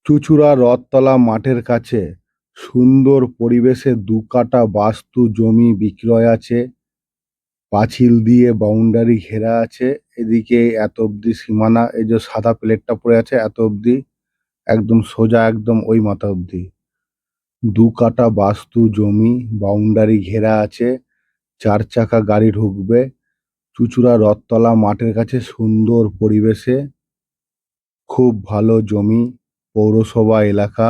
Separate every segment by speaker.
Speaker 1: চুঁচুড়া রথতলা মাঠের কাছে সুন্দর পরিবেশে ২ কাঠা বাস্তু জমি বিক্রয় আছে। পাঁচিল দিয়ে বাউন্ডারি ঘেরা আছে। এদিকে এত অব্দি সীমানা, এই যে সাদা প্লেটটা পড়ে আছে এত অব্দি, একদম সোজা একদম ওই মাথা অব্দি। ২ কাঠা বাস্তু জমি, বাউন্ডারি ঘেরা আছে। ৪ চাকা গাড়ি ঢুকবে। চুঁচুড়া রথতলা মাঠের কাছে সুন্দর পরিবেশে, খুব ভালো জমি, পৌরসভা এলাকা,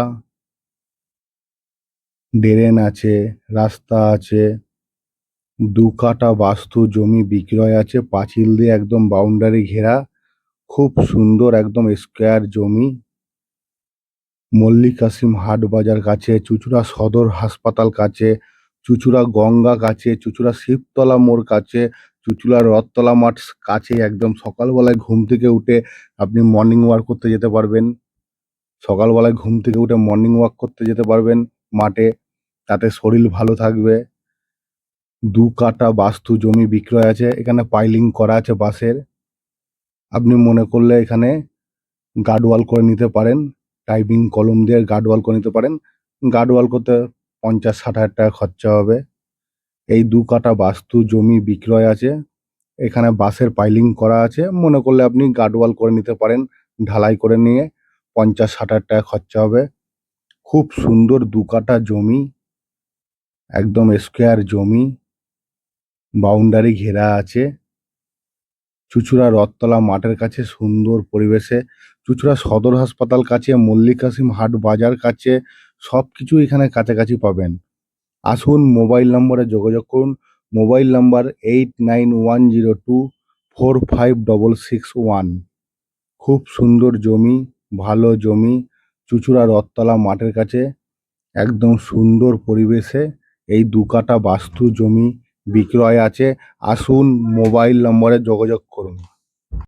Speaker 1: ড্রেন আছে, রাস্তা আছে। ২ কাঠা বাস্তু জমি বিক্রয় আছে, পাঁচিল দিয়ে একদম বাউন্ডারি ঘেরা, খুব সুন্দর একদম স্কোয়ার জমি। মল্লিক কাসিম হাট বাজার কাছে, চুঁচুড়া সদর হাসপাতাল কাছে, চুঁচুড়া গঙ্গা কাছে, চুঁচুড়া শিবতলা মোড় কাছে, চুঁচুড়া রথতলা মাঠ কাছে। একদম সকালবেলায় ঘুম থেকে উঠে আপনি মর্নিং ওয়াক করতে যেতে পারবেন। সকালবেলায় ঘুম থেকে উঠে মর্নিং ওয়াক করতে যেতে পারবেন মাঠে, তাতে শরীর ভালো থাকবে। ২ কাঠা বাস্তু জমি বিক্রয় আছে, এখানে পাইলিং করা আছে বাঁশের। আপনি মনে করলে এখানে গার্ডওয়াল করে নিতে পারেন, টাইপিং কলম দিয়ে গার্ডওয়াল করে নিতে পারেন। গার্ডওয়াল করতে ৫০-৬০ হাজার টাকা খরচা হবে। এই ২ কাঠা বাস্তু জমি বিক্রয় আছে, এখানে বাঁশের পাইলিং করা আছে। মনে করলে আপনি গার্ডওয়াল করে নিতে পারেন, ঢালাই করে নিয়ে ৫০-৬০ হাজার টাকা খরচা হবে। খুব সুন্দর ২ কাঠা জমি, একদম স্কোয়ার জমি, বাউন্ডারি ঘেরা আছে। চুঁচুড়া রথতলা মাঠের কাছে সুন্দর পরিবেশে, চুঁচুড়া সদর হাসপাতাল কাছে, মল্লিক কাসিম হাট বাজার কাছে, সব কিছু এখানে কাছাকাছি পাবেন। আসুন, মোবাইল নম্বরে যোগাযোগ করুন। Mobile number 8910245661। খুব সুন্দর জমি, ভালো জমি, চুঁচুড়া রথতলা মাঠের কাছে, একদম সুন্দর পরিবেশে এই ২ কাঠা বাস্তু জমি বিক্রয় আছে। আসুন, মোবাইল নম্বরে যোগাযোগ করুন।